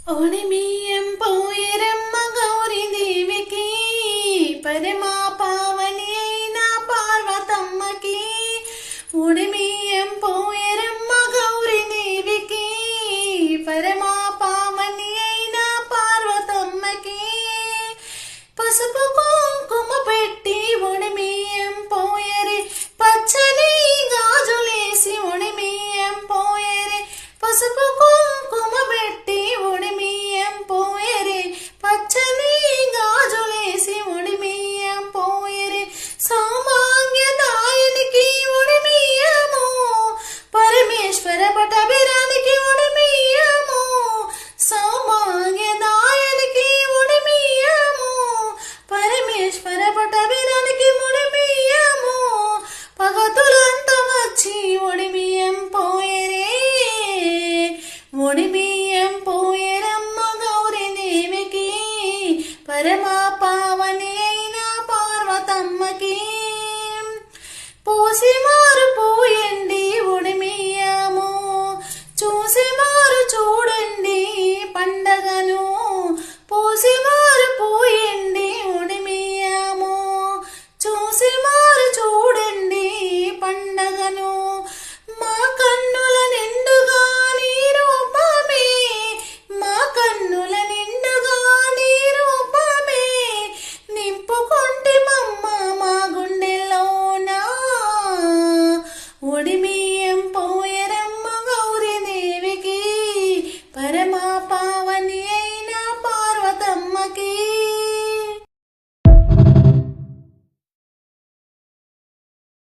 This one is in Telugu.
ఒడిమియం పోయరమ్మ గౌరీ దేవికి పరమా పావని అయిన పార్వతమ్మకి. ఒడిమియం పోయరమ్మ గౌరీ దేవికి పరమా పావని అయిన పార్వతమ్మకి. పసుపు కుంకుమ పెట్టి ఒడిమియం పోయరే పచ్చని గాజులేసి ఒడిమియం పోయరే. పసుపు కుంకుమ పెట్టి ఒడిమియం పోయరే పచ్చని గాజులేసి ఒడిమియం పోయరే. సౌభాగ్యదాయనికి ఒడిమియము పరమేశ్వర పటభిరానికి ఒడిమియము. సౌభాగ్యదాయనికి ఒడిమియము పరమేశ్వర పటభిరానికి ఒడిమియము. పగతులంతా వచ్చి ఒడిమియం పోయరే. ఒడిమియం పోయరమ్మ గౌరీ దేవికి పరమా పావని అయిన పార్వతమ్మకి. పోసి మారు పోయండి ఒడిమియము చూసి మారు చూడండి పండగను. పోసి మారు పోయండి ఒడిమియము చూసి మారు చూడండి పండగను. మా కన్నుల నిండుగా నీ రూపమే మా కన్నుల నిండుగా నీ రూపమే నింపుకొంటి మమ్మ మా గుండెల్లోనా. ఒడిమి